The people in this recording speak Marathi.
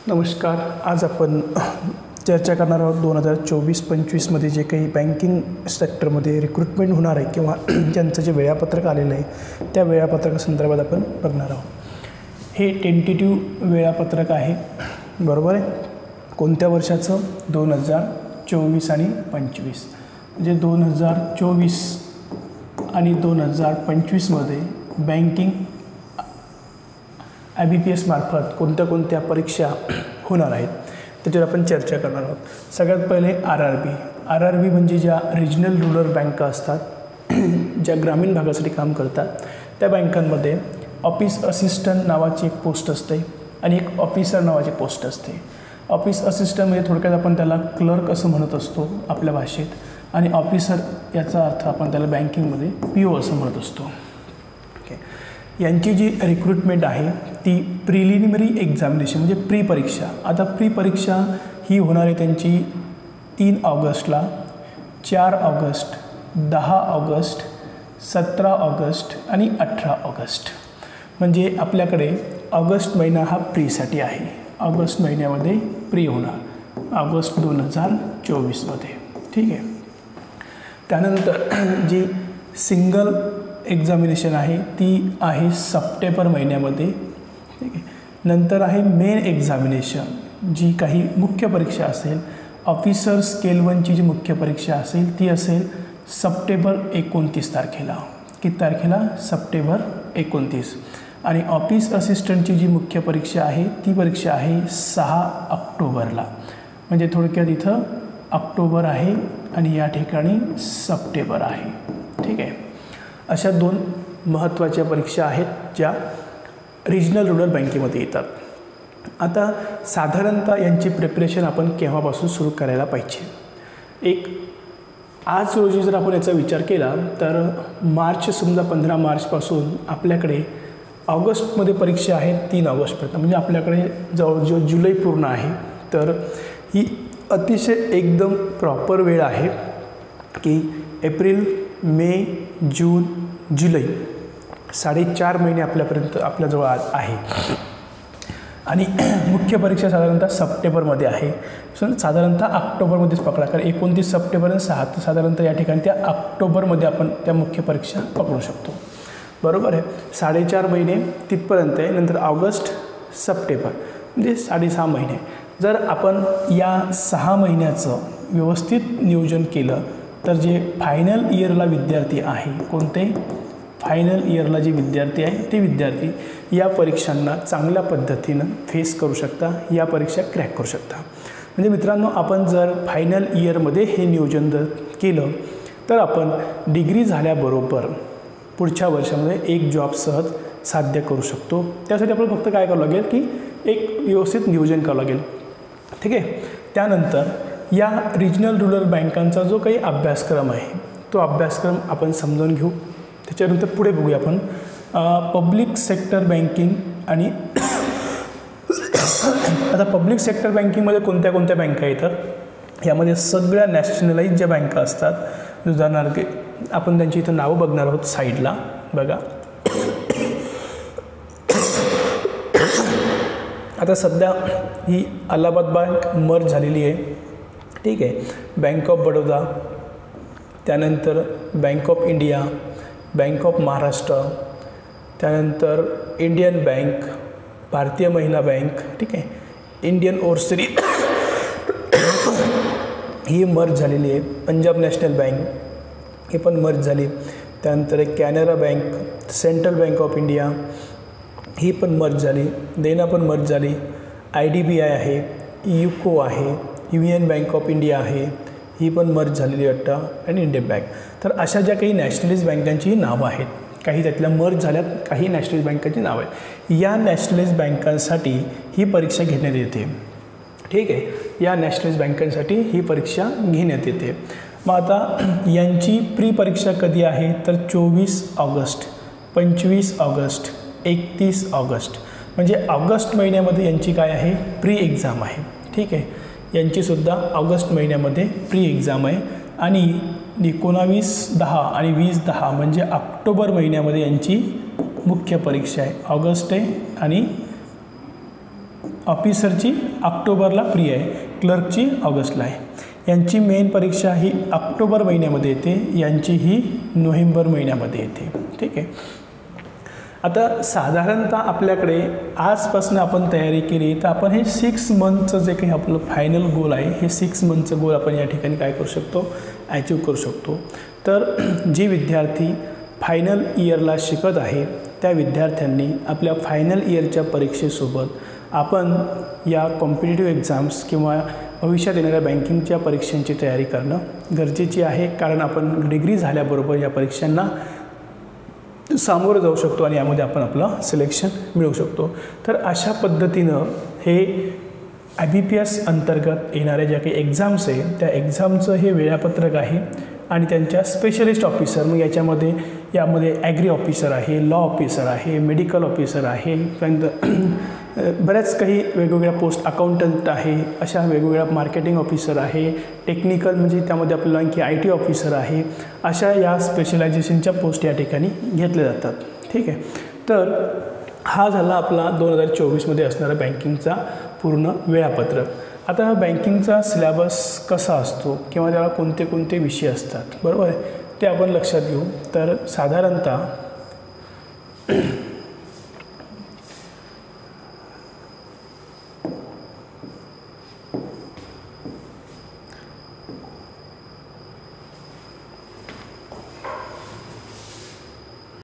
नमस्कार. आज आपण चर्चा करणार आहोत 2024-25 मध्ये जे काही बँकिंग सेक्टरमध्ये रिक्रुटमेंट होणार आहे किंवा ज्यांचं जे वेळापत्रक आलेलं आहे त्या वेळापत्रकासंदर्भात आपण बघणार आहोत. हे टेंटेटिव्ह वेळापत्रक आहे, बरोबर आहे. कोणत्या वर्षाचं? 2024 आणि 25. म्हणजे 2024 आणि 2025 मध्ये बँकिंग IBPS मार्फत कोणत्या परीक्षा होणार आहेत त्याच्यावर आपण चर्चा करणार आहोत. सगळ्यात पहिले RRB म्हणजे ज्या रिजनल रूरल बँका असतात ज्या ग्रामीण भागासाठी काम करतात त्या बँकांमध्ये ऑफिस असिस्टंट नावाची एक पोस्ट असते आणि एक ऑफिसर नावाची पोस्ट असते. ऑफिस असिस्टंट म्हणजे थोडक्यात आपण त्याला क्लर्क असं म्हणत असतो आपल्या भाषेत, आणि ऑफिसर याचा अर्थ आपण त्याला बँकिंगमध्ये PO असं म्हणत असतो. ओके. यांची जी रिक्रुटमेंट आहे ती प्रिलिमिनरी एक्झामिनेशन म्हणजे प्री परीक्षा. आता प्री परीक्षा ही होणार आहे त्यांची 3 ऑगस्टला, 4 ऑगस्ट, 10 ऑगस्ट, 17 ऑगस्ट आणि 18 ऑगस्ट. म्हणजे आपल्याकडे ऑगस्ट महिना हा प्रीसाठी आहे. ऑगस्ट महिन्यामध्ये प्री होणार ऑगस्ट 2024 मध्ये. ठीक आहे. त्यानंतर जी सिंगल एक्झामिनेशन आहे ती आहे सप्टेंबर महिन्यामध्ये. ठीक आहे. नंतर आहे मेन एक्झामिनेशन, जी काही मुख्य परीक्षा असेल, ऑफिसर स्केल 1ची जी मुख्य परीक्षा असेल ती असेल सप्टेंबर 29 तारखेला. किती तारखेला? सप्टेंबर 29. आणि ऑफिस असिस्टंटची जी मुख्य परीक्षा आहे ती परीक्षा आहे 6 ऑक्टोबरला. म्हणजे थोडक्यात इथं ऑक्टोबर आहे आणि या ठिकाणी सप्टेंबर आहे. ठीक आहे. अशा 2 महत्त्वाच्या परीक्षा आहेत ज्या रिजनल रूरल बँकेमध्ये येतात. आता साधारणतः यांची प्रिपरेशन आपण केव्हापासून सुरू करायला पाहिजे? एक आज रोजी जर आपण याचा विचार केला तर मार्च, समजा 15 मार्चपासून आपल्याकडे ऑगस्टमध्ये परीक्षा आहे 3 ऑगस्टपर्यंत. म्हणजे आपल्याकडे जवळजवळ जुलै पूर्ण आहे. तर ही अतिशय एकदम प्रॉपर वेळ आहे की एप्रिल, मे, जून, जुलै 4.5 महिने आपल्याजवळ आज आहे. आणि मुख्य परीक्षा साधारणतः सप्टेंबरमध्ये आहे. साधारणतः ऑक्टोबरमध्येच पकडा, कारण 29 सप्टेंबर आणि 6 तर साधारणतः या ठिकाणी त्या ऑक्टोबरमध्ये आपण त्या मुख्य परीक्षा पकडू शकतो. बरोबर आहे. 4.5 महिने तिथपर्यंत आहे. नंतर ऑगस्ट, सप्टेंबर म्हणजे 6.5 महिने. जर आपण या 6 महिन्याचं व्यवस्थित नियोजन केलं तर जे फायनल इयरला विद्यार्थी आहे, कोणते फायनल इयरला जे विद्यार्थी आहे ते विद्यार्थी या परीक्षांना चांगल्या पद्धतीनं फेस करू शकता, या परीक्षा क्रॅक करू शकता. म्हणजे मित्रांनो, आपण जर फायनल इयरमध्ये हे नियोजन जर केलं तर आपण डिग्री झाल्याबरोबर पुढच्या वर्षामध्ये एक जॉब सहज साध्य करू शकतो. त्यासाठी आपल्याला फक्त काय करावं लागेल की एक व्यवस्थित नियोजन करावं लागेल. ठीक आहे. त्यानंतर या रिजनल रूरल बँकांचा जो काही अभ्यासक्रम आहे तो अभ्यासक्रम आपण समजून घेऊ. त्याच्यानंतर पुढे बघूया आपण पब्लिक सेक्टर बँकिंग. आणि आता पब्लिक सेक्टर बँकिंगमध्ये कोणत्या बँका येतात? यामध्ये सगळ्या नॅशनलाइज ज्या बँका असतात, उदाहरणार्थ आपण त्यांची इथं नावं बघणार आहोत साईडला. बघा, आता सध्या ही अलाहाबाद बँक मर्ज झालेली आहे. ठीक आहे. बँक ऑफ बडोदा, त्यानंतर bank of India, bank of Maharashtra, त्यानंतर इंडियन बँक, भारतीय महिला बँक, ठीक आहे, इंडियन ओव्हरसीज ही मर्ज झालेली आहे. पंजाब नॅशनल बँक ही पण मर्ज झाली. त्यानंतर Canara bank, central bank of India ही पण मर्ज झाली. देना पण मर्ज झाली. IDBI आहे, युको आहे, युनियन बँक ऑफ इंडिया आहे, ही पण मर्ज झालेली वाटतं, आणि इंडियन बँक. तर अशा ज्या काही नॅशनलाइज बँकांची नावं आहेत, काही त्यातल्या मर्ज झाल्यात, काही नॅशनलाइज बँकांची नावं आहेत. या नॅशनलाइज बँकांसाठी ही परीक्षा घेण्यात येते. ठीक आहे. या नॅशनलाइज बँकांसाठी ही परीक्षा घेण्यात येते. मग आता यांची प्री परीक्षा कधी आहे तर 24 ऑगस्ट, 25 ऑगस्ट, 31 ऑगस्ट. म्हणजे ऑगस्ट महिन्यामध्ये यांची काय आहे? प्री एक्झाम आहे. ठीक आहे. यांचीसुद्धा ऑगस्ट महिन्यामध्ये प्री एक्झाम आहे. आणि 19/10 आणि 20/10 म्हणजे ऑक्टोबर महिन्यामध्ये यांची मुख्य परीक्षा आहे. ऑगस्ट आहे आणि ऑफिसरची ऑक्टोबरला प्री आहे, क्लर्कची ऑगस्टला आहे. यांची मेन परीक्षा ही ऑक्टोबर महिन्यामध्ये येते, यांची ही नोव्हेंबर महिन्यामध्ये येते. ठीक आहे. आता साधारणतः आपल्याकडे आजपासून आपण तयारी केली तर आपण हे 6 मंथचं जे काही आपलं फायनल गोल आहे, हे 6 मंथचं गोल आपण या ठिकाणी काय करू शकतो, ॲचिव्ह करू शकतो. तर जे विद्यार्थी फायनल इयरला शिकत आहे त्या विद्यार्थ्यांनी आपल्या फायनल इयरच्या परीक्षेसोबत आपण या कॉम्पिटिटिव्ह एक्झाम्स किंवा भविष्यात येणाऱ्या बँकिंगच्या परीक्षांची तयारी करणं गरजेची आहे. कारण आपण डिग्री झाल्याबरोबर या परीक्षांना सामोरं जाऊ शकतो आणि यामध्ये आपण आपलं सिलेक्शन मिळवू शकतो. तर अशा पद्धतीनं हे IBPS अंतर्गत येणाऱ्या ज्या काही एक्झाम्स आहे त्या एक्झामचं हे वेळापत्रक आहे आणि त्यांच्या स्पेशलिस्ट ऑफिसर, मग यामध्ये ॲग्री ऑफिसर आहे, लॉ ऑफिसर आहे, मेडिकल ऑफिसर आहे, त्यानंतर बऱ्याच काही वेगवेगळ्या पोस्ट, अकाउंटंट आहे, अशा वेगवेगळ्या मार्केटिंग ऑफिसर आहे, टेक्निकल म्हणजे त्यामध्ये आपल्याला आणखी IT ऑफिसर आहे, अशा या स्पेशलायझेशनच्या पोस्ट या ठिकाणी घेतल्या जातात. ठीक आहे. तर हा झाला आपला 2024मध्ये असणारा बँकिंगचा पूर्ण वेळापत्रक. आता बँकिंगचा सिलेबस कसा असतो किंवा त्याला कोणते कोणते विषय असतात, बरोबर आहे, ते आपण लक्षात घेऊ. तर साधारणतः